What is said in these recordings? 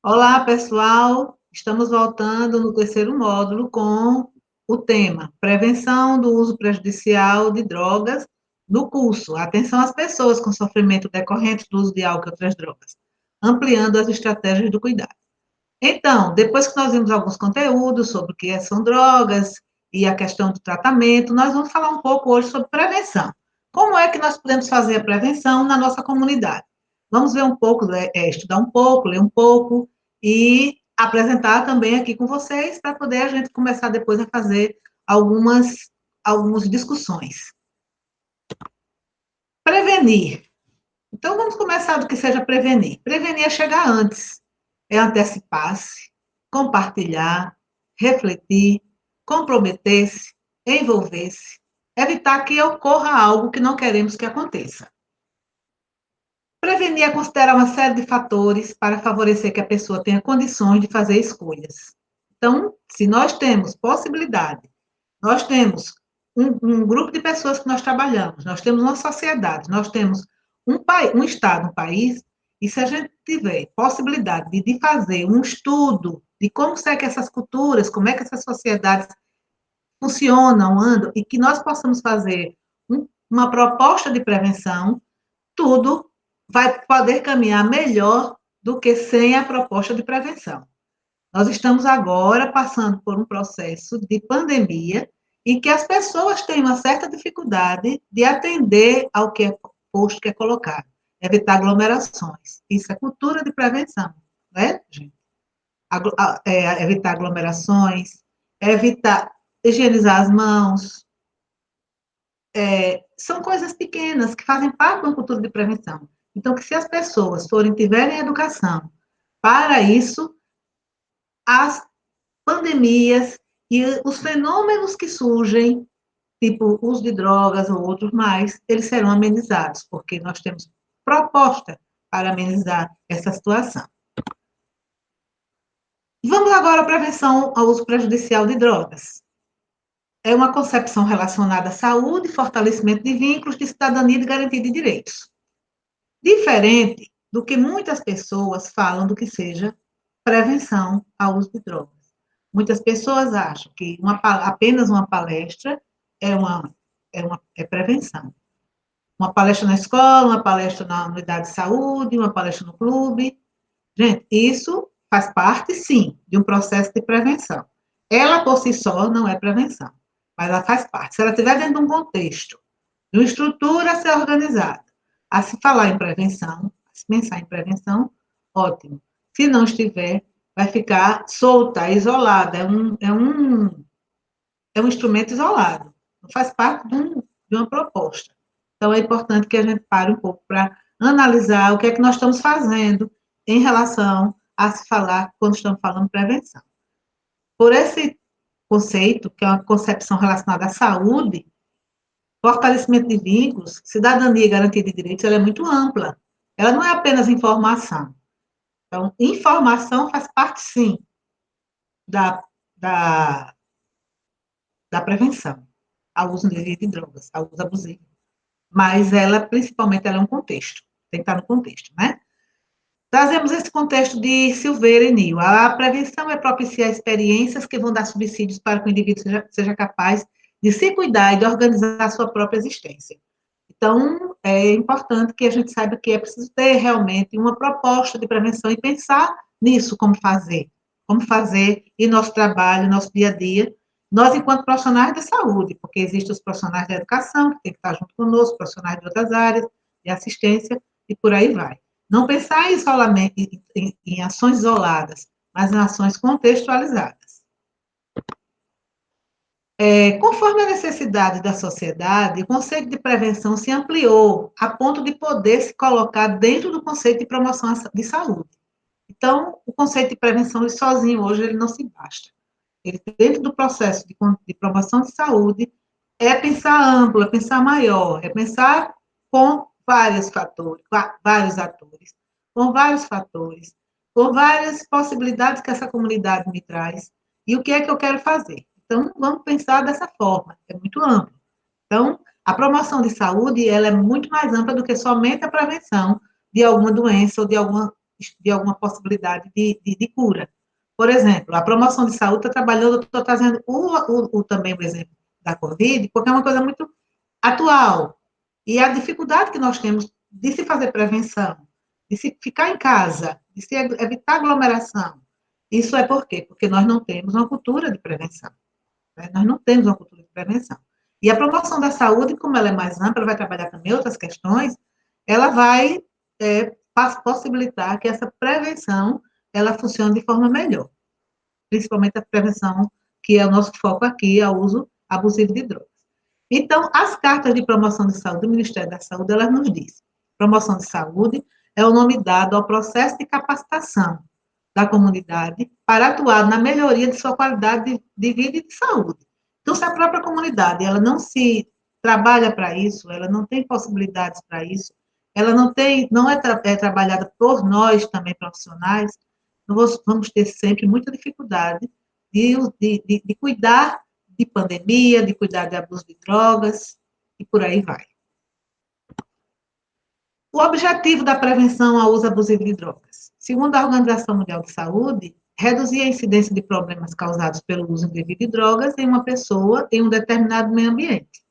Olá, pessoal. Estamos voltando no terceiro módulo com o tema Prevenção do uso prejudicial de drogas no curso. Atenção às pessoas com sofrimento decorrente do uso de álcool e outras drogas, ampliando as estratégias do cuidado. Então, depois que nós vimos alguns conteúdos sobre o que são drogas e a questão do tratamento, nós vamos falar um pouco hoje sobre prevenção. Como é que nós podemos fazer a prevenção na nossa comunidade? Vamos ver um pouco, estudar um pouco, ler um pouco e apresentar também aqui com vocês para poder a gente começar depois a fazer algumas discussões. Prevenir. Então, vamos começar do que seja prevenir. Prevenir é chegar antes, é antecipar-se, compartilhar, refletir, comprometer-se, envolver-se, evitar que ocorra algo que não queremos que aconteça. Prevenir é considerar uma série de fatores para favorecer que a pessoa tenha condições de fazer escolhas. Então, se nós temos possibilidade, nós temos um grupo de pessoas que nós trabalhamos, nós temos uma sociedade, nós temos um Estado, um país, e se a gente tiver possibilidade de fazer um estudo de como é que essas culturas, como é que essas sociedades funcionam, andam, e que nós possamos fazer uma proposta de prevenção, tudo vai poder caminhar melhor do que sem a proposta de prevenção. Nós estamos agora passando por um processo de pandemia em que as pessoas têm uma certa dificuldade de atender ao que é posto, que é colocado, evitar aglomerações. Isso é cultura de prevenção, né, gente? Evitar aglomerações, evitar higienizar as mãos, são coisas pequenas que fazem parte de uma cultura de prevenção. Então, que se as pessoas tiverem educação para isso, as pandemias e os fenômenos que surgem, tipo uso de drogas ou outros mais, eles serão amenizados, porque nós temos proposta para amenizar essa situação. Vamos agora à prevenção ao uso prejudicial de drogas. É uma concepção relacionada à saúde, fortalecimento de vínculos de cidadania e de garantia de direitos. Diferente do que muitas pessoas falam do que seja prevenção ao uso de drogas. Muitas pessoas acham que apenas uma palestra é prevenção. Uma palestra na escola, uma palestra na unidade de saúde, uma palestra no clube. Gente, isso faz parte, sim, de um processo de prevenção. Ela, por si só, não é prevenção, mas ela faz parte. Se ela estiver dentro de um contexto, de uma estrutura a ser organizada, a se falar em prevenção, a se pensar em prevenção, ótimo. Se não estiver, vai ficar solta, isolada, é um instrumento isolado, não faz parte de uma proposta. Então, é importante que a gente pare um pouco para analisar o que é que nós estamos fazendo em relação a se falar quando estamos falando prevenção. Por esse conceito, que é uma concepção relacionada à saúde, fortalecimento de vínculos, cidadania e garantia de direitos, ela é muito ampla. Ela não é apenas informação. Então, informação faz parte, sim, da, da, da prevenção ao uso de drogas, ao uso abusivo. Mas ela, principalmente, ela é um contexto. Tem que estar no contexto, né? Trazemos esse contexto de Silveira e Nil. A prevenção é propiciar experiências que vão dar subsídios para que o indivíduo seja capaz de se cuidar e de organizar a sua própria existência. Então, é importante que a gente saiba que é preciso ter realmente uma proposta de prevenção e pensar nisso, como fazer em nosso trabalho, nosso dia a dia, nós enquanto profissionais da saúde, porque existem os profissionais da educação, que tem que estar junto conosco, profissionais de outras áreas, de assistência, e por aí vai. Não pensar em isolamento, em ações isoladas, mas em ações contextualizadas. Conforme a necessidade da sociedade, o conceito de prevenção se ampliou a ponto de poder se colocar dentro do conceito de promoção de saúde. Então, o conceito de prevenção, ele sozinho, hoje, ele não se basta. Ele, dentro do processo de promoção de saúde, é pensar amplo, é pensar maior, é pensar com vários fatores, vários atores, com vários fatores, com várias possibilidades que essa comunidade me traz, e o que é que eu quero fazer. Então, vamos pensar dessa forma, é muito amplo. Então, a promoção de saúde, ela é muito mais ampla do que somente a prevenção de alguma doença ou de alguma de alguma possibilidade de cura. Por exemplo, a promoção de saúde está trabalhando, estou trazendo também o exemplo da Covid, porque é uma coisa muito atual. E a dificuldade que nós temos de se fazer prevenção, de se ficar em casa, de se evitar aglomeração. Isso é por quê? Porque nós não temos uma cultura de prevenção. Né? Nós não temos uma cultura de prevenção. E a promoção da saúde, como ela é mais ampla, ela vai trabalhar também outras questões, ela vai possibilitar que essa prevenção ela funcione de forma melhor. Principalmente a prevenção, que é o nosso foco aqui, é o uso abusivo de drogas. Então, as cartas de promoção de saúde do Ministério da Saúde, elas nos dizem, promoção de saúde é o nome dado ao processo de capacitação da comunidade para atuar na melhoria de sua qualidade de vida e de saúde. Então, se a própria comunidade ela não se trabalha para isso, ela não tem possibilidades para isso, ela não é trabalhada por nós também profissionais, nós vamos ter sempre muita dificuldade de cuidar de pandemia, de cuidar de abuso de drogas, e por aí vai. O objetivo da prevenção ao uso abusivo de drogas. Segundo a Organização Mundial de Saúde, reduzir a incidência de problemas causados pelo uso indevido de drogas em uma pessoa em um determinado meio ambiente.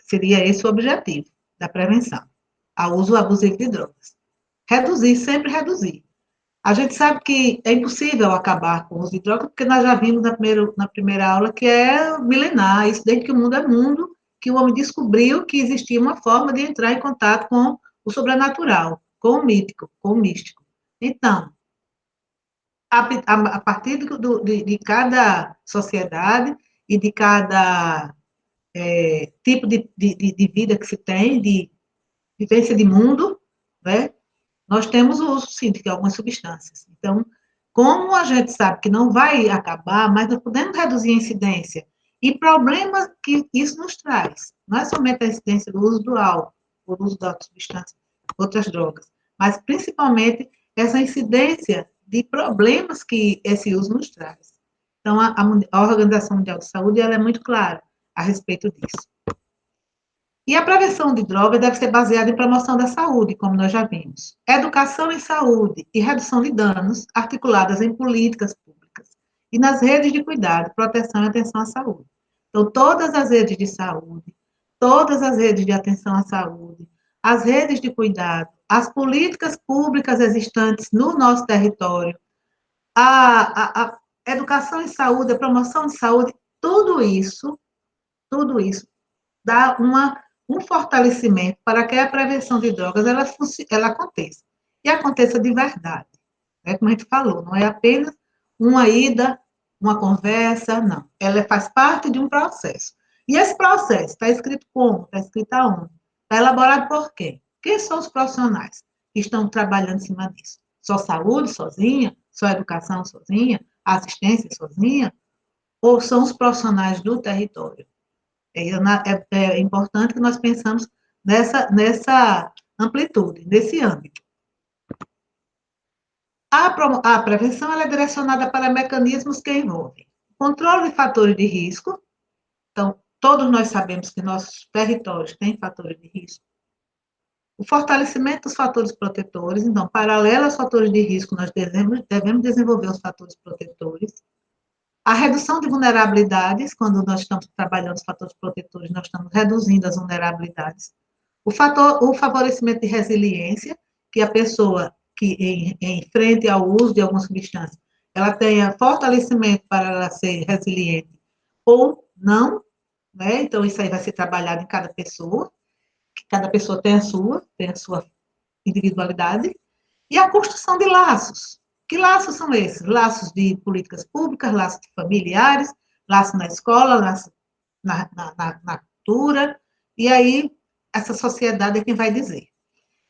Seria esse o objetivo da prevenção ao uso abusivo de drogas. Reduzir, sempre reduzir. A gente sabe que é impossível acabar com o uso de drogas, porque nós já vimos na primeira aula que é milenar, isso desde que o mundo é mundo, que o homem descobriu que existia uma forma de entrar em contato com o sobrenatural, com o mítico, com o místico. Então, a partir de cada sociedade e de cada tipo de vida que se tem, de vivência de mundo, né? Nós temos o uso, sim, de algumas substâncias. Então, como a gente sabe que não vai acabar, mas nós podemos reduzir a incidência e problemas que isso nos traz. Não é somente a incidência do uso do álcool, do uso da substância, outras drogas, mas principalmente essa incidência de problemas que esse uso nos traz. Então, a Organização Mundial de Saúde ela é muito clara a respeito disso. E a prevenção de drogas deve ser baseada em promoção da saúde, como nós já vimos. Educação em saúde e redução de danos, articuladas em políticas públicas e nas redes de cuidado, proteção e atenção à saúde. Então, todas as redes de saúde, todas as redes de atenção à saúde, as redes de cuidado, as políticas públicas existentes no nosso território, a educação em saúde, a promoção de saúde, tudo isso dá um fortalecimento para que a prevenção de drogas ela aconteça. E aconteça de verdade. Né? Como a gente falou, não é apenas uma ida, uma conversa, não. Ela faz parte de um processo. E esse processo está escrito como? Está escrito aonde? Está elaborado por quem? Quem são os profissionais que estão trabalhando em cima disso? Só saúde sozinha? Só educação sozinha? Assistência sozinha? Ou são os profissionais do território? É importante que nós pensamos nessa amplitude, nesse âmbito. A prevenção ela é direcionada para mecanismos que envolvem controle de fatores de risco. Então, todos nós sabemos que nossos territórios têm fatores de risco. O fortalecimento dos fatores protetores. Então, paralelo aos fatores de risco, nós devemos desenvolver os fatores protetores. A redução de vulnerabilidades, quando nós estamos trabalhando os fatores protetores, nós estamos reduzindo as vulnerabilidades. O favorecimento de resiliência, que a pessoa que em frente ao uso de alguma substância, ela tenha fortalecimento para ela ser resiliente ou não, né? Então, isso aí vai ser trabalhado em cada pessoa, que cada pessoa tem a sua individualidade. E a construção de laços. Que laços são esses? Laços de políticas públicas, laços familiares, laços na escola, laços na cultura, e aí essa sociedade é quem vai dizer.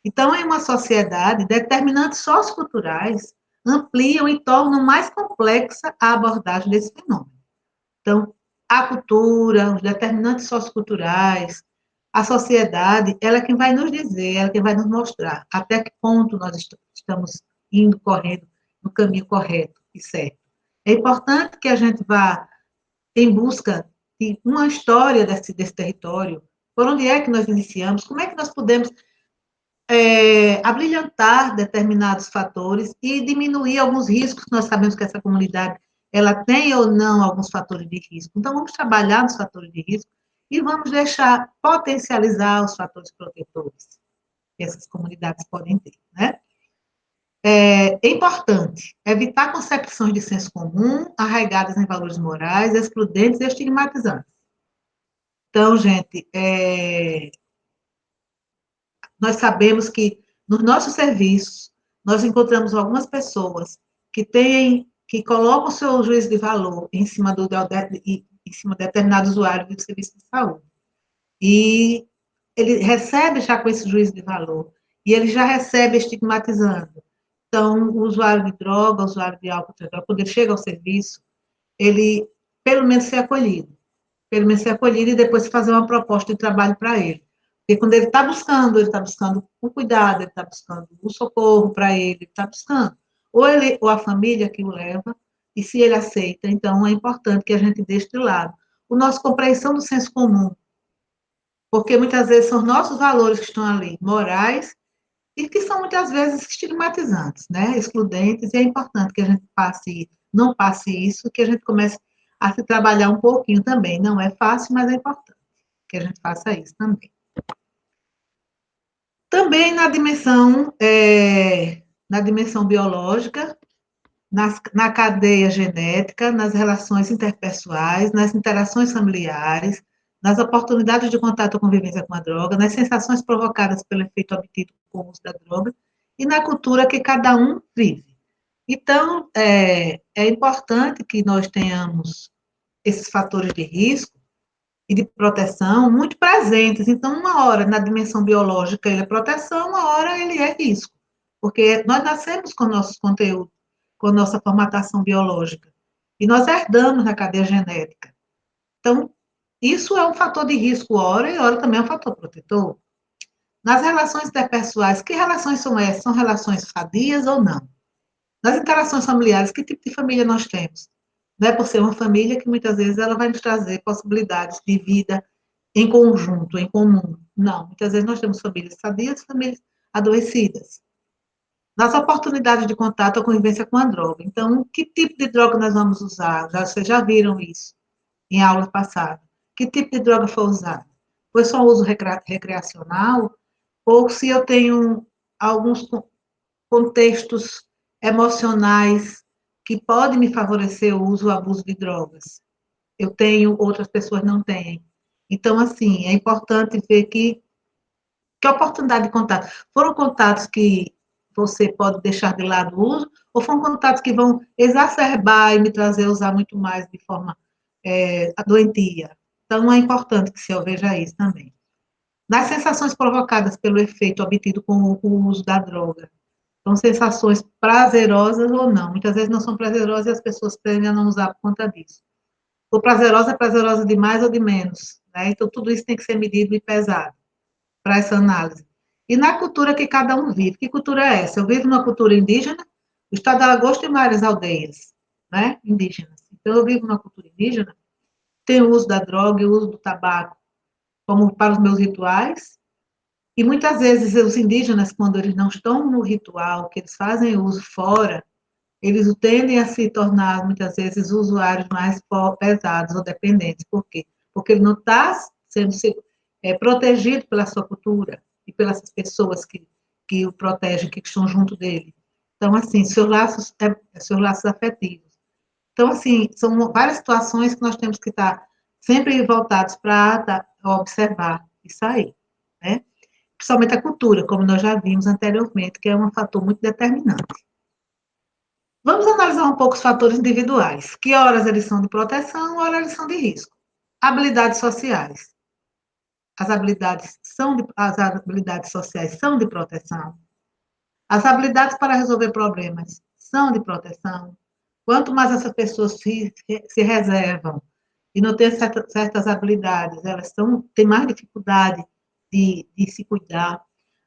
Então, em uma sociedade, determinantes socioculturais ampliam e tornam mais complexa a abordagem desse fenômeno. Então, a cultura, os determinantes socioculturais, a sociedade, ela é quem vai nos dizer, ela é quem vai nos mostrar até que ponto nós estamos indo, correndo no caminho correto e certo. É importante que a gente vá em busca de uma história desse território, por onde é que nós iniciamos, como é que nós podemos abrilhantar determinados fatores e diminuir alguns riscos que nós sabemos que essa comunidade ela tem ou não alguns fatores de risco. Então, vamos trabalhar nos fatores de risco e vamos deixar potencializar os fatores protetores que essas comunidades podem ter, né? É importante evitar concepções de senso comum arraigadas em valores morais, excludentes e estigmatizantes. Então, gente, nós sabemos que nos nossos serviços nós encontramos algumas pessoas que colocam o seu juízo de valor em cima em cima de determinado usuário do serviço de saúde. E ele recebe já com esse juízo de valor, e ele já recebe estigmatizando. Então, o usuário de droga, o usuário de álcool, quando ele chega ao serviço, ele, pelo menos, ser acolhido. Pelo menos ser acolhido e depois fazer uma proposta de trabalho para ele. Porque quando ele está buscando o cuidado, ele está buscando o socorro para ele está buscando. Ou a família que o leva, e se ele aceita, então é importante que a gente deixe de lado a nossa compreensão do senso comum, porque muitas vezes são nossos valores que estão ali, morais, e que são muitas vezes estigmatizantes, né? Excludentes, e é importante que a gente não passe isso, que a gente comece a se trabalhar um pouquinho também. Não é fácil, mas é importante que a gente faça isso também. Também na dimensão biológica, na cadeia genética, nas relações interpessoais, nas interações familiares, nas oportunidades de contato ou convivência com a droga, nas sensações provocadas pelo efeito obtido com o uso da droga e na cultura que cada um vive. Então, é importante que nós tenhamos esses fatores de risco e de proteção muito presentes. Então, uma hora na dimensão biológica ele é proteção, uma hora ele é risco, porque nós nascemos com nossos conteúdos, com nossa formatação biológica, e nós herdamos na cadeia genética. Então, isso é um fator de risco, hora, e hora também é um fator protetor. Nas relações interpessoais, que relações são essas? São relações sadias ou não? Nas interações familiares, que tipo de família nós temos? Não é por ser uma família que muitas vezes ela vai nos trazer possibilidades de vida em conjunto, em comum. Não, muitas vezes nós temos famílias sadias, famílias adoecidas. Nas oportunidades de contato ou convivência com a droga. Então, que tipo de droga nós vamos usar? Vocês já viram isso em aulas passadas. Que tipo de droga foi usada? Foi só uso recreacional? Ou se eu tenho alguns contextos emocionais que podem me favorecer o uso ou abuso de drogas? Eu tenho, outras pessoas não têm. Então, assim, é importante ver que oportunidade de contato. Foram contatos que você pode deixar de lado o uso, ou foram contatos que vão exacerbar e me trazer a usar muito mais de forma doentia? Então, é importante que se veja isso também. Nas sensações provocadas pelo efeito obtido com o uso da droga, são sensações prazerosas ou não. Muitas vezes não são prazerosas e as pessoas tendem a não usar por conta disso. Ou prazerosa é prazerosa de mais ou de menos, né? Então, tudo isso tem que ser medido e pesado para essa análise. E na cultura que cada um vive. Que cultura é essa? Eu vivo numa cultura indígena, o estado de Alagoas tem várias aldeias, né? Indígenas. Então, eu vivo numa cultura indígena, tenho o uso da droga e o uso do tabaco como para os meus rituais, e muitas vezes os indígenas, quando eles não estão no ritual, que eles fazem uso fora, eles tendem a se tornar, muitas vezes, usuários mais pesados ou dependentes. Por quê? Porque ele não está sendo protegido pela sua cultura e pelas pessoas que o protegem, que estão junto dele. Então, assim, seus laços afetivos. Então, assim, são várias situações que nós temos que estar sempre voltados para observar isso aí, né? Principalmente a cultura, como nós já vimos anteriormente, que é um fator muito determinante. Vamos analisar um pouco os fatores individuais. Que horas eles são de proteção, horas eles são de risco. Habilidades sociais. As habilidades sociais são de proteção. As habilidades para resolver problemas são de proteção. Quanto mais essas pessoas se reservam e não têm certas habilidades, elas têm mais dificuldade de se cuidar.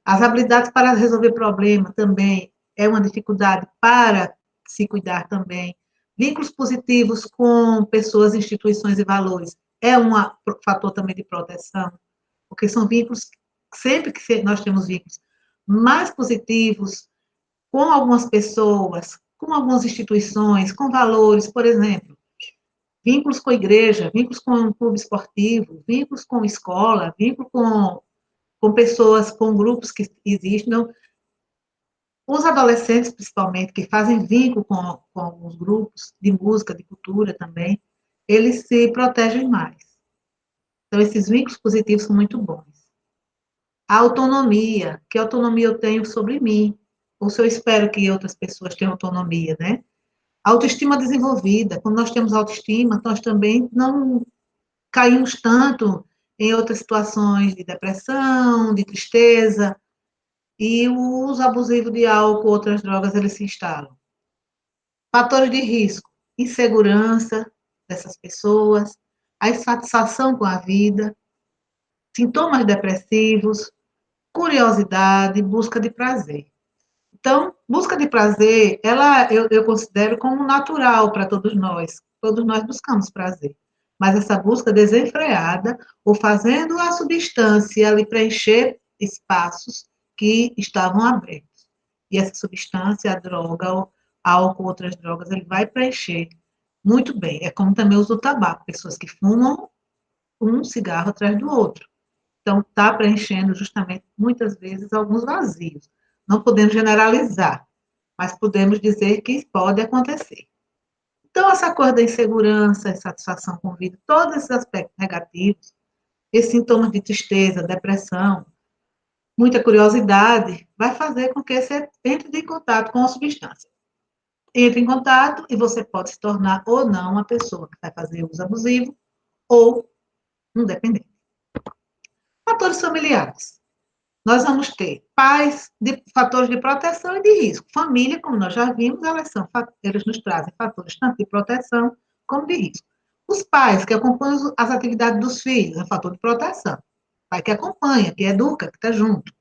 As habilidades para resolver problemas também é uma dificuldade para se cuidar também. Vínculos positivos com pessoas, instituições e valores é um fator também de proteção, porque são vínculos, sempre que nós temos vínculos mais positivos com algumas pessoas, com algumas instituições, com valores, por exemplo, vínculos com a igreja, vínculos com o clube esportivo, vínculos com escola, vínculo com pessoas, com grupos que existem. Então, os adolescentes, principalmente, que fazem vínculo com alguns grupos de música, de cultura também, eles se protegem mais. Então, esses vínculos positivos são muito bons. A autonomia, que autonomia eu tenho sobre mim, ou se eu espero que outras pessoas tenham autonomia, né? Autoestima desenvolvida. Quando nós temos autoestima, nós também não caímos tanto em outras situações de depressão, de tristeza, e o uso abusivo de álcool, outras drogas, eles se instalam. Fatores de risco, insegurança dessas pessoas, a insatisfação com a vida, sintomas depressivos, curiosidade, busca de prazer. Então, busca de prazer, eu considero como natural para todos nós. Todos nós buscamos prazer. Mas essa busca desenfreada, ou fazendo a substância ali preencher espaços que estavam abertos. E essa substância, a droga, o álcool, outras drogas, ele vai preencher muito bem. É como também o uso do tabaco, pessoas que fumam um cigarro atrás do outro. Então, está preenchendo justamente, muitas vezes, alguns vazios. Não podemos generalizar, mas podemos dizer que pode acontecer. Então, essa coisa da insegurança, insatisfação com a vida, todos esses aspectos negativos, esses sintomas de tristeza, depressão, muita curiosidade, vai fazer com que você entre em contato com a substância. Entre em contato e você pode se tornar ou não uma pessoa que vai fazer uso abusivo ou um dependente. Fatores familiares. Nós vamos ter pais de fatores de proteção e de risco. Família, como nós já vimos, eles nos trazem fatores tanto de proteção como de risco. Os pais que acompanham as atividades dos filhos, é fator de proteção. Pai que acompanha, que educa, que está junto.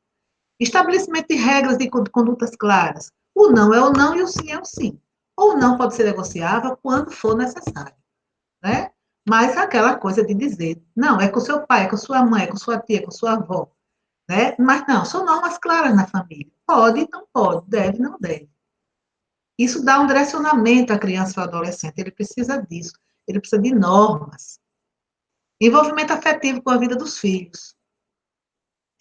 Estabelecimento de regras de condutas claras. O não é o não e o sim é o sim. Ou não pode ser negociável quando for necessário, né? Mas aquela coisa de dizer, não, é com o seu pai, é com a sua mãe, é com a sua tia, é com a sua avó, né? Mas não, são normas claras na família. Pode, não pode, deve, não deve. Isso dá um direcionamento à criança ou ao adolescente, ele precisa disso, ele precisa de normas. Envolvimento afetivo com a vida dos filhos.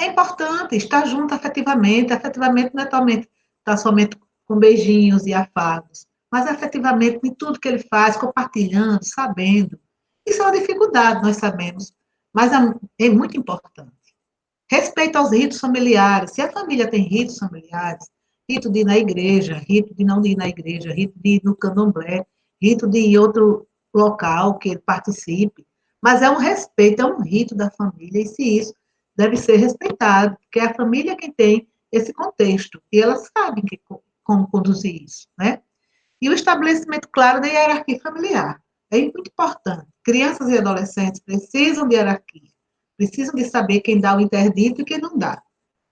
É importante estar junto afetivamente. Afetivamente não é somente, estar somente com beijinhos e afagos, mas afetivamente em tudo que ele faz, compartilhando, sabendo. Isso é uma dificuldade, nós sabemos, mas é muito importante. Respeito aos ritos familiares. Se a família tem ritos familiares, rito de ir na igreja, rito de não ir na igreja, rito de ir no candomblé, rito de ir em outro local que ele participe, mas é um respeito, é um rito da família, e se isso deve ser respeitado, porque é a família quem tem esse contexto, e elas sabem como conduzir isso, né? E o estabelecimento claro da hierarquia familiar. É muito importante. Crianças e adolescentes precisam de hierarquia, precisam de saber quem dá o interdito e quem não dá.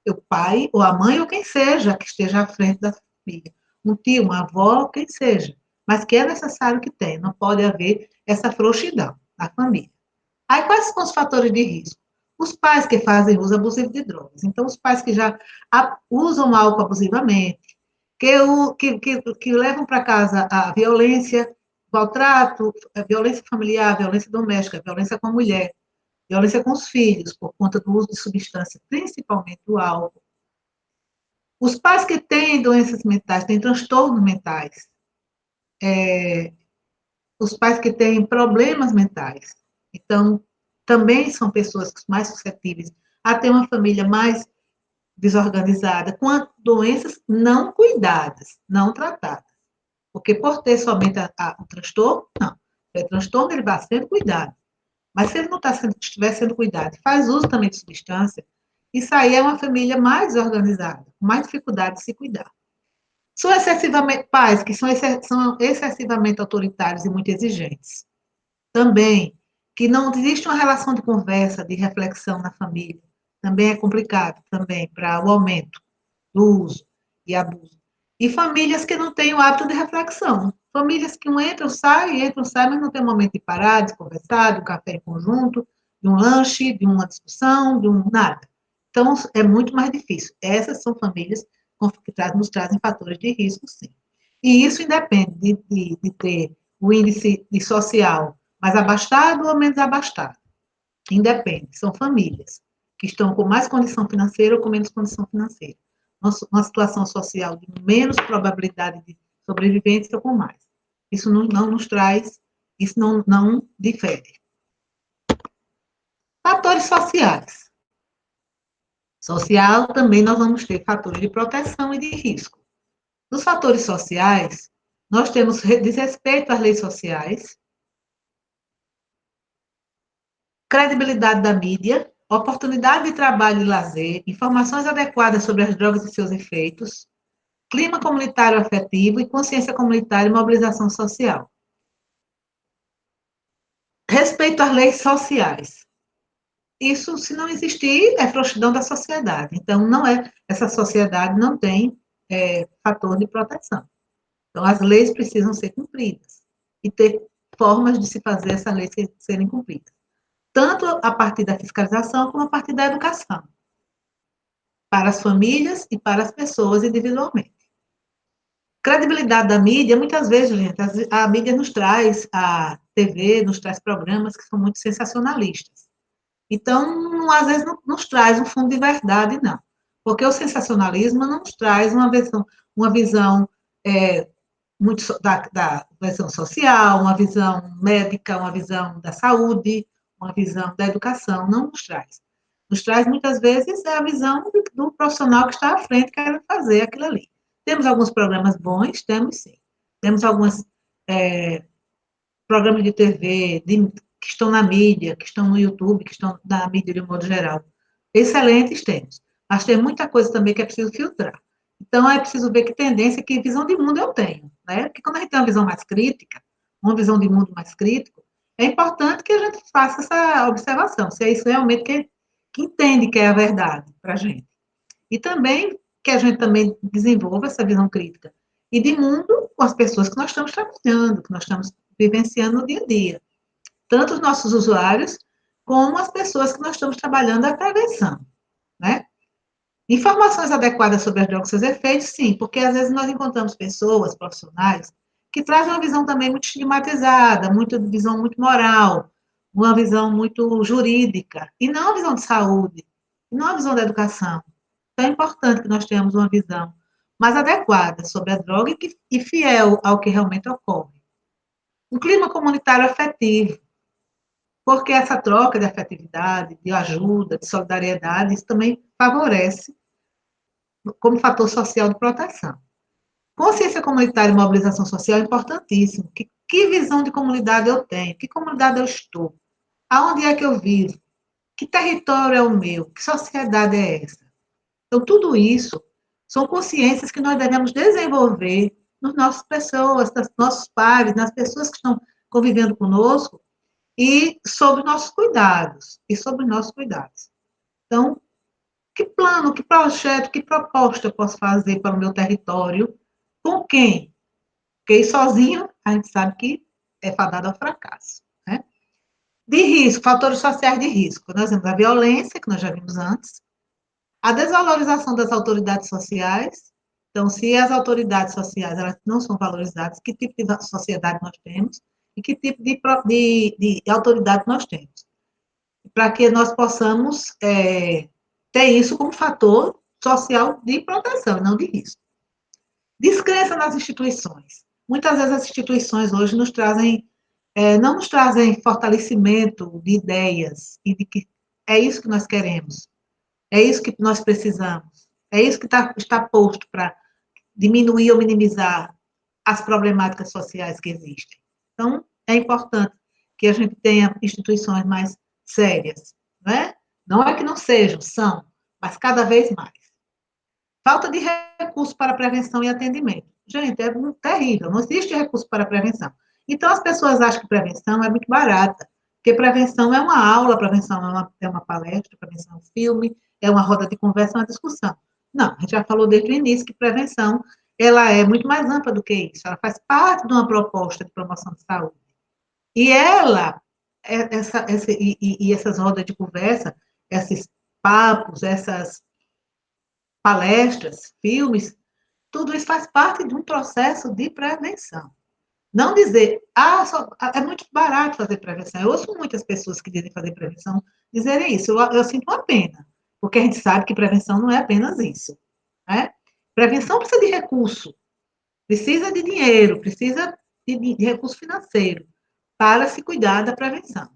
O pai, ou a mãe, ou quem seja que esteja à frente da família. Um tio, uma avó, quem seja. Mas que é necessário que tenha. Não pode haver essa frouxidão na família. Aí, quais são os fatores de risco? Os pais que fazem uso abusivo de drogas. Então, os pais que já usam álcool abusivamente, que levam para casa a violência, maltrato, a violência familiar, a violência doméstica, a violência com a mulher, violência com os filhos, por conta do uso de substâncias, principalmente do álcool. Os pais que têm doenças mentais, têm transtornos mentais, os pais que têm problemas mentais, então, também são pessoas mais suscetíveis a ter uma família mais desorganizada, com doenças não cuidadas, não tratadas. Porque por ter somente o transtorno, não. O transtorno, ele vai sendo cuidado. Mas se ele não estiver sendo cuidado, faz uso também de substância, isso aí é uma família mais desorganizada, com mais dificuldade de se cuidar. São excessivamente pais que são excessivamente autoritários e muito exigentes. Também, que não existe uma relação de conversa, de reflexão na família. Também é complicado, também, para o aumento do uso e abuso. E famílias que não têm o hábito de reflexão. Famílias que entram, saem, mas não tem um momento de parar, de conversar, de um café em conjunto, de um lanche, de uma discussão, de um nada. Então, é muito mais difícil. Essas são famílias que nos trazem fatores de risco, sim. E isso independe de ter o índice de social mais abastado ou menos abastado. Independe, são famílias que estão com mais condição financeira ou com menos condição financeira. Uma situação social de menos probabilidade de sobrevivência ou com mais. Isso não nos traz, isso não difere. Fatores sociais. Social, também nós vamos ter fatores de proteção e de risco. Nos fatores sociais, nós temos desrespeito às leis sociais, credibilidade da mídia, oportunidade de trabalho e lazer, informações adequadas sobre as drogas e seus efeitos, clima comunitário afetivo e consciência comunitária e mobilização social. Respeito às leis sociais. Isso, se não existir, é frouxidão da sociedade. Então, essa sociedade não tem fator de proteção. Então, as leis precisam ser cumpridas e ter formas de se fazer essas leis serem cumpridas. Tanto a partir da fiscalização como a partir da educação. Para as famílias e para as pessoas individualmente. Credibilidade da mídia, muitas vezes, gente, a mídia nos traz, a TV nos traz programas que são muito sensacionalistas. Então, às vezes, não nos traz um fundo de verdade, não. Porque o sensacionalismo não nos traz uma visão muito da visão social, uma visão médica, uma visão da saúde, uma visão da educação, não nos traz. Nos traz, muitas vezes, a visão do profissional que está à frente querendo fazer aquilo ali. Temos alguns programas bons? Temos sim. Temos alguns programas de TV que estão na mídia, que estão no YouTube, que estão na mídia de um modo geral. Excelentes temos. Mas tem muita coisa também que é preciso filtrar. Então, é preciso ver que tendência, que visão de mundo eu tenho. Né? Porque quando a gente tem uma visão mais crítica, uma visão de mundo mais crítico, é importante que a gente faça essa observação, se é isso realmente que entende que é a verdade para a gente. E também que a gente também desenvolva essa visão crítica e de mundo com as pessoas que nós estamos trabalhando, que nós estamos vivenciando no dia a dia. Tanto os nossos usuários, como as pessoas que nós estamos trabalhando a prevenção, né? Informações adequadas sobre as drogas e seus efeitos, sim, porque às vezes nós encontramos pessoas, profissionais, que trazem uma visão também muito estigmatizada, visão muito moral, uma visão muito jurídica, e não a visão de saúde, e não a visão da educação. Então, é importante que nós tenhamos uma visão mais adequada sobre a droga e fiel ao que realmente ocorre. Um clima comunitário afetivo, porque essa troca de afetividade, de ajuda, de solidariedade, isso também favorece como fator social de proteção. Consciência comunitária e mobilização social é importantíssimo. Que visão de comunidade eu tenho? Que comunidade eu estou? Aonde é que eu vivo? Que território é o meu? Que sociedade é essa? Então, tudo isso são consciências que nós devemos desenvolver nas nossas pessoas, nos nossos pares, nas pessoas que estão convivendo conosco e sobre nossos cuidados, Então, que plano, que projeto, que proposta eu posso fazer para o meu território? Com quem? Porque ir sozinho, a gente sabe que é fadado ao fracasso. Né? De risco, fatores sociais de risco. Nós temos a violência, que nós já vimos antes, a desvalorização das autoridades sociais. Então, se as autoridades sociais elas não são valorizadas, que tipo de sociedade nós temos e que tipo de autoridade nós temos? Para que nós possamos ter isso como fator social de proteção, não de risco. Descrença nas instituições. Muitas vezes as instituições hoje não nos trazem fortalecimento de ideias e de que é isso que nós queremos, é isso que nós precisamos, é isso que está posto para diminuir ou minimizar as problemáticas sociais que existem. Então, é importante que a gente tenha instituições mais sérias, não é? Não é que não sejam, são, mas cada vez mais. Falta de recursos para prevenção e atendimento. Gente, é muito terrível, não existe recurso para prevenção. Então, as pessoas acham que prevenção é muito barata, porque prevenção é uma aula, prevenção é uma palestra, prevenção é um filme, é uma roda de conversa, é uma discussão. Não, a gente já falou desde o início que prevenção ela é muito mais ampla do que isso, ela faz parte de uma proposta de promoção de saúde. E ela, essas rodas de conversa, esses papos, essas palestras, filmes, tudo isso faz parte de um processo de prevenção. Não dizer, é muito barato fazer prevenção. Eu ouço muitas pessoas que dizem fazer prevenção dizerem isso. Eu sinto uma pena, porque a gente sabe que prevenção não é apenas isso. Né? Prevenção precisa de recurso, precisa de dinheiro, precisa de recurso financeiro para se cuidar da prevenção.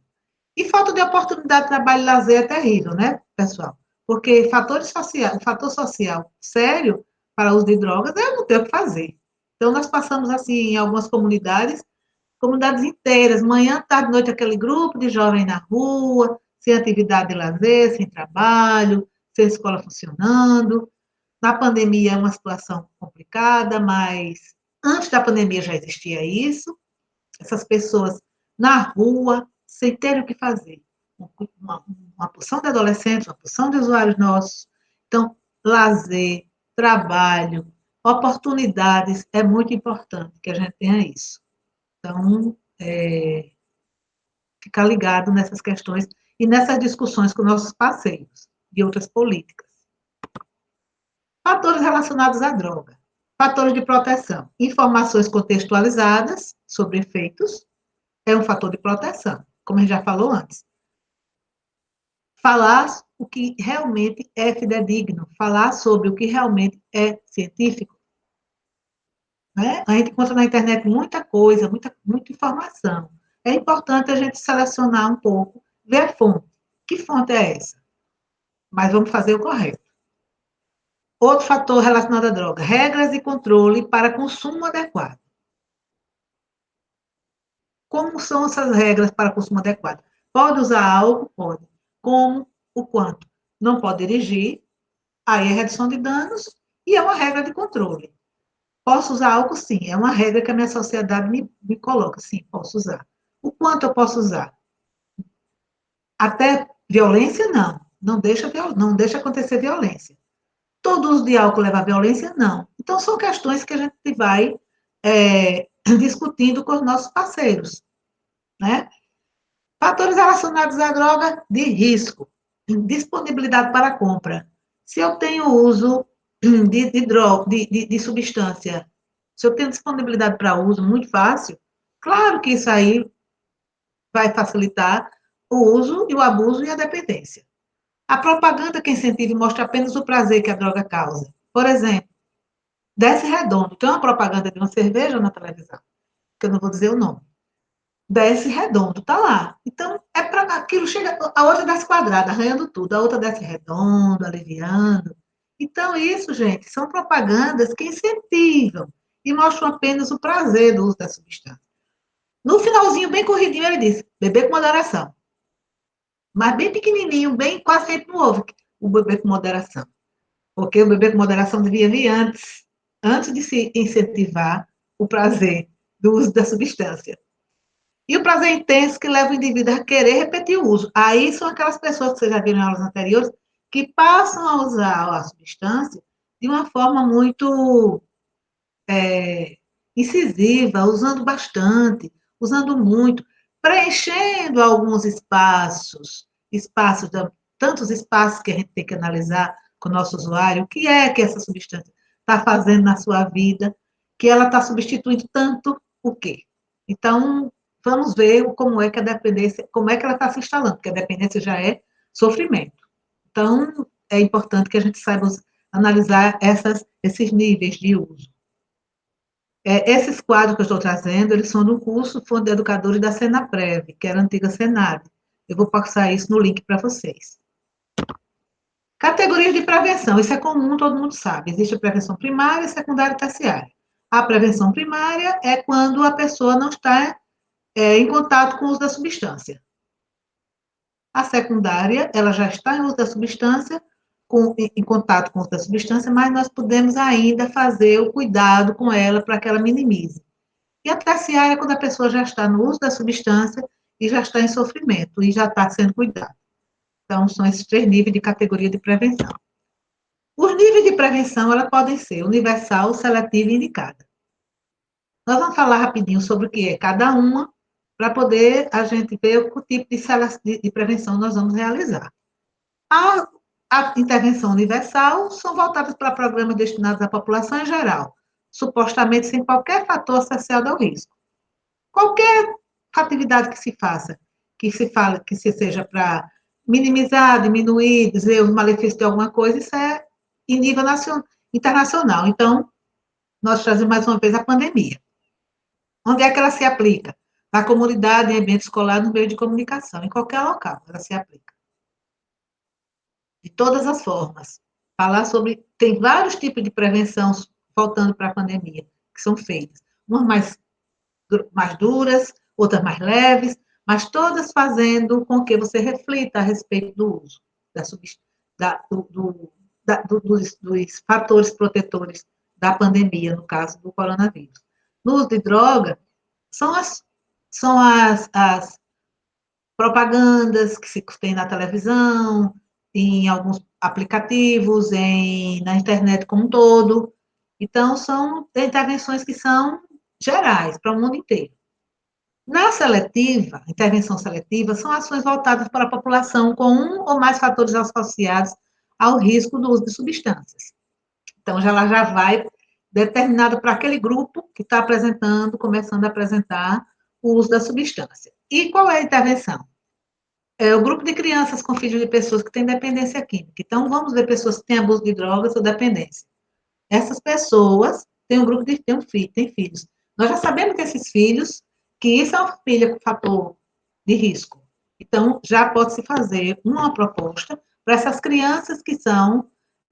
E falta de oportunidade de trabalho e lazer é terrível, né, pessoal? Porque o fator social sério para o uso de drogas é não ter o que fazer. Então, nós passamos, assim, em algumas comunidades inteiras, manhã, tarde, noite, aquele grupo de jovens na rua, sem atividade de lazer, sem trabalho, sem escola funcionando. Na pandemia é uma situação complicada, mas antes da pandemia já existia isso. Essas pessoas na rua, sem ter o que fazer. Uma porção de adolescentes, uma porção de usuários nossos. Então, lazer, trabalho, oportunidades, é muito importante que a gente tenha isso. Então, ficar ligado nessas questões e nessas discussões com nossos parceiros de outras políticas. Fatores relacionados à droga. Fatores de proteção. Informações contextualizadas sobre efeitos é um fator de proteção, como a gente já falou antes. Falar o que realmente é fidedigno, falar sobre o que realmente é científico. Né? A gente encontra na internet muita coisa, muita informação. É importante a gente selecionar um pouco, ver a fonte. Que fonte é essa? Mas vamos fazer o correto. Outro fator relacionado à droga, regras e controle para consumo adequado. Como são essas regras para consumo adequado? Pode usar álcool? Pode. Como? O quanto? Não pode dirigir, aí é redução de danos e é uma regra de controle. Posso usar álcool? Sim, é uma regra que a minha sociedade me coloca. Sim, posso usar. O quanto eu posso usar? Até violência, não. Não deixa acontecer violência. Todo uso de álcool leva à violência? Não. Então, são questões que a gente vai discutindo com os nossos parceiros. Né? Fatores relacionados à droga de risco. Disponibilidade para compra. Se eu tenho uso de droga, de substância, se eu tenho disponibilidade para uso muito fácil, claro que isso aí vai facilitar o uso e o abuso e a dependência. A propaganda que incentiva e mostra apenas o prazer que a droga causa. Por exemplo, Desce Redondo, tem uma propaganda de uma cerveja na televisão, que eu não vou dizer o nome. Desce Redondo, tá lá. Então, é para aquilo chega, a outra desce quadrada, arranhando tudo, a outra desce redondo, aliviando. Então, isso, gente, são propagandas que incentivam e mostram apenas o prazer do uso da substância. No finalzinho, bem corridinho, ele diz: beber com moderação. Mas bem pequenininho, bem quase feito no ovo, o beber com moderação. Porque o beber com moderação devia vir antes de se incentivar o prazer do uso da substância. E o prazer intenso que leva o indivíduo a querer repetir o uso. Aí são aquelas pessoas que vocês já viram em aulas anteriores que passam a usar a substância de uma forma muito incisiva, usando bastante, usando muito, preenchendo alguns espaços, tantos espaços que a gente tem que analisar com o nosso usuário, o que é que essa substância está fazendo na sua vida, que ela está substituindo tanto o quê? Então, vamos ver como é que a dependência, como é que ela está se instalando, porque a dependência já é sofrimento. Então, é importante que a gente saiba analisar esses níveis de uso. Esses quadros que eu estou trazendo, eles são do curso Fundo de Educadores da Senaprev, que era a antiga Senab. Eu vou passar isso no link para vocês. Categorias de prevenção, isso é comum, todo mundo sabe. Existe a prevenção primária, secundária e terciária. A prevenção primária é quando a pessoa não está em contato com o uso da substância. A secundária, ela já está em uso da substância, em contato com o uso da substância, mas nós podemos ainda fazer o cuidado com ela para que ela minimize. E a terciária é quando a pessoa já está no uso da substância e já está em sofrimento e já está sendo cuidado. Então, são esses 3 níveis de categoria de prevenção. Os níveis de prevenção, elas podem ser universal, seletiva e indicada. Nós vamos falar rapidinho sobre o que é cada uma, para poder a gente ver o tipo de prevenção nós vamos realizar. A A intervenção universal são voltadas para programas destinados à população em geral, supostamente sem qualquer fator associado ao risco. Qualquer atividade que se faça, que se fale, que se seja para minimizar, diminuir, dizer o malefício de alguma coisa, isso é em nível internacional. Então, nós trazemos mais uma vez a pandemia. Onde é que ela se aplica? Na comunidade, em ambiente escolar, no meio de comunicação, em qualquer local ela se aplica. De todas as formas. Falar sobre. Tem vários tipos de prevenção voltando para a pandemia, que são feitas. Umas mais duras, outras mais leves, mas todas fazendo com que você reflita a respeito do uso dos fatores protetores da pandemia, no caso do coronavírus. No uso de droga, são as propagandas que se tem na televisão, em alguns aplicativos, na internet como um todo. Então, são intervenções que são gerais, para o mundo inteiro. Na seletiva, intervenção seletiva, são ações voltadas para a população com um ou mais fatores associados ao risco do uso de substâncias. Então, ela já vai determinada para aquele grupo que está apresentando, começando a apresentar o uso da substância. E qual é a intervenção? É o grupo de crianças com filhos de pessoas que têm dependência química. Então, vamos ver pessoas que têm abuso de drogas ou dependência. Essas pessoas têm um grupo de têm filhos. Nós já sabemos que esses filhos, que isso é uma família com fator de risco. Então, já pode-se fazer uma proposta para essas crianças que são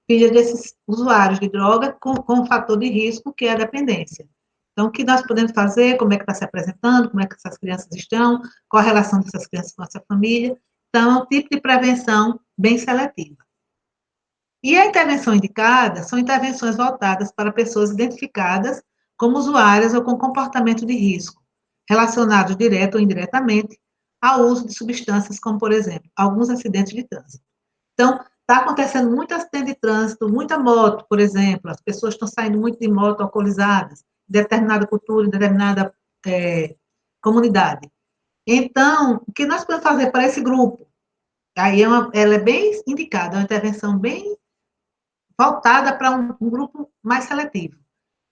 filhas desses usuários de droga com um fator de risco, que é a dependência. Então, o que nós podemos fazer, como é que está se apresentando, como é que essas crianças estão, qual a relação dessas crianças com essa família. Então, é um tipo de prevenção bem seletiva. E a intervenção indicada são intervenções voltadas para pessoas identificadas como usuárias ou com comportamento de risco, relacionados direto ou indiretamente ao uso de substâncias, como, por exemplo, alguns acidentes de trânsito. Então, está acontecendo muito acidente de trânsito, muita moto, por exemplo, as pessoas estão saindo muito de moto alcoolizadas, em determinada cultura, em determinada comunidade. Então, o que nós podemos fazer para esse grupo? Aí ela é bem indicada, é uma intervenção bem voltada para um grupo mais seletivo.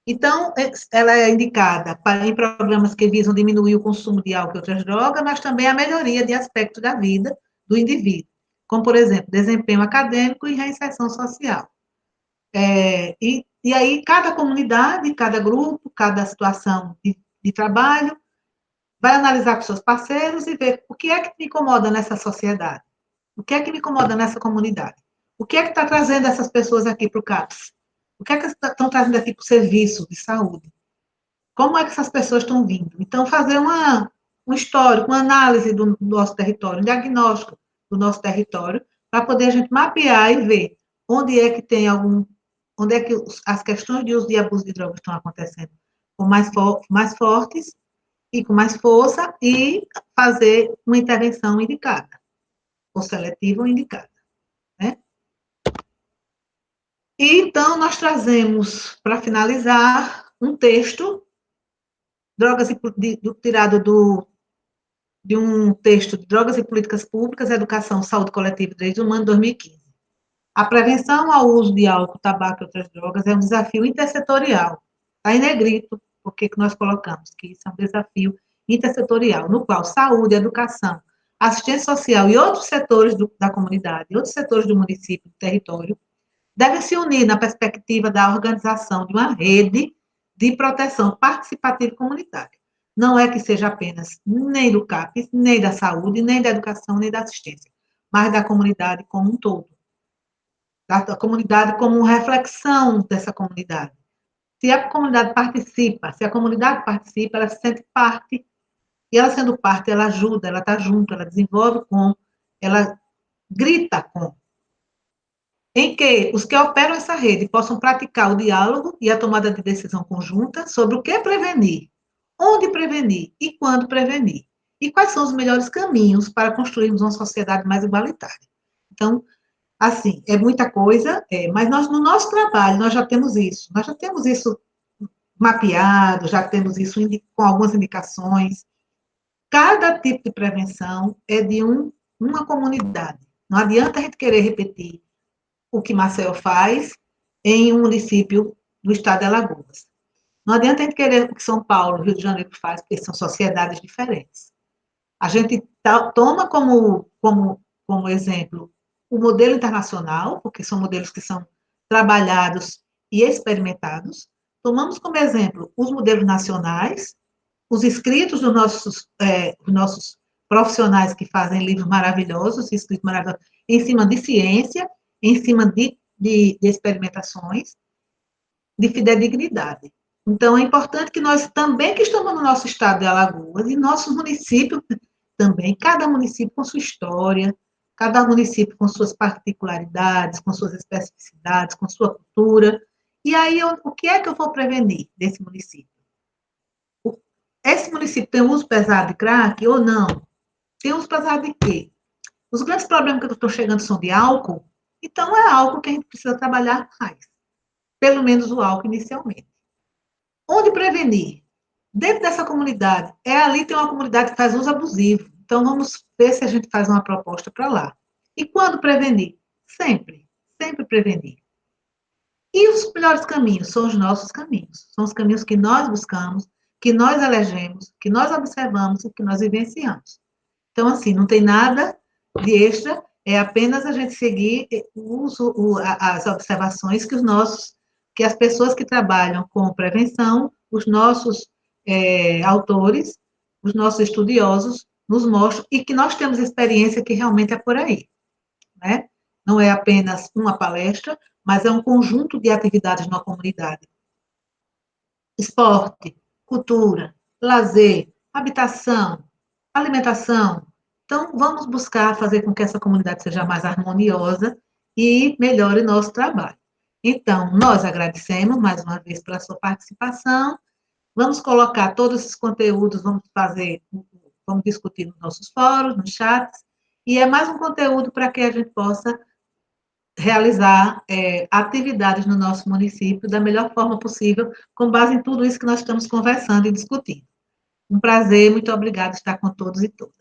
Então, ela é indicada em programas que visam diminuir o consumo de álcool e outras drogas, mas também a melhoria de aspectos da vida do indivíduo, como, por exemplo, desempenho acadêmico e reinserção social. E aí, cada comunidade, cada grupo, cada situação de trabalho, vai analisar com seus parceiros e ver o que é que me incomoda nessa sociedade, o que é que me incomoda nessa comunidade, o que é que está trazendo essas pessoas aqui para o CAPS, o que é que estão trazendo aqui para o serviço de saúde, como é que essas pessoas estão vindo. Então, fazer um histórico, uma análise do nosso território, um diagnóstico do nosso território, para poder a gente mapear e ver onde é que tem onde é que as questões de uso e abuso de drogas estão acontecendo com mais fortes e com mais força, e fazer uma intervenção indicada, ou seletiva ou indicada, né? E, então, nós trazemos, para finalizar, um texto, tirado de um texto de Drogas e Políticas Públicas, Educação, Saúde Coletiva e Direitos Humanos, 2015. A prevenção ao uso de álcool, tabaco e outras drogas é um desafio intersetorial. Está em negrito, porque que nós colocamos que isso é um desafio intersetorial, no qual saúde, educação, assistência social e outros setores da comunidade, outros setores do município, do território, devem se unir na perspectiva da organização de uma rede de proteção participativa comunitária. Não é que seja apenas nem do CAPES, nem da saúde, nem da educação, nem da assistência, mas da comunidade como um todo. Da comunidade como reflexão dessa comunidade. Se a comunidade participa, ela se sente parte, e ela sendo parte, ela ajuda, ela está junto, ela desenvolve com, ela grita com, em que os que operam essa rede possam praticar o diálogo e a tomada de decisão conjunta sobre o que prevenir, onde prevenir e quando prevenir, e quais são os melhores caminhos para construirmos uma sociedade mais igualitária. Então, assim, é muita coisa, mas nós, no nosso trabalho, nós já temos isso mapeado, já temos isso com algumas indicações. Cada tipo de prevenção é de uma comunidade. Não adianta a gente querer repetir o que Maceió faz em um município do estado de Alagoas. Não adianta a gente querer o que São Paulo, Rio de Janeiro faz, porque são sociedades diferentes. A gente toma como exemplo o modelo internacional, porque são modelos que são trabalhados e experimentados. Tomamos como exemplo os modelos nacionais, os escritos dos nossos profissionais que fazem livros maravilhosos, escritos maravilhosos, em cima de ciência, em cima de experimentações, de fidedignidade. Então, é importante que nós também, que estamos no nosso estado de Alagoas, e nossos municípios também, cada município com sua história, cada município com suas particularidades, com suas especificidades, com sua cultura. E aí, o que é que eu vou prevenir desse município? Esse município tem uso pesado de crack ou não? Tem uso pesado de quê? Os grandes problemas que eu estou chegando são de álcool, então é álcool que a gente precisa trabalhar mais. Pelo menos o álcool inicialmente. Onde prevenir? Dentro dessa comunidade. Ali tem uma comunidade que faz uso abusivo. Então, vamos ver se a gente faz uma proposta para lá. E quando prevenir? Sempre. Sempre prevenir. E os melhores caminhos são os nossos caminhos. São os caminhos que nós buscamos, que nós elegemos, que nós observamos e que nós vivenciamos. Então, assim, não tem nada de extra, é apenas a gente seguir as observações que as pessoas que trabalham com prevenção, os nossos autores, os nossos estudiosos nos mostram e que nós temos experiência que realmente é por aí, né? Não é apenas uma palestra, mas é um conjunto de atividades na comunidade. Esporte, cultura, lazer, habitação, alimentação. Então, vamos buscar fazer com que essa comunidade seja mais harmoniosa e melhore nosso trabalho. Então, nós agradecemos mais uma vez pela sua participação. Vamos colocar todos esses conteúdos, vamos discutir nos nossos fóruns, nos chats, e é mais um conteúdo para que a gente possa realizar atividades no nosso município da melhor forma possível, com base em tudo isso que nós estamos conversando e discutindo. Um prazer, muito obrigada estar com todos e todas.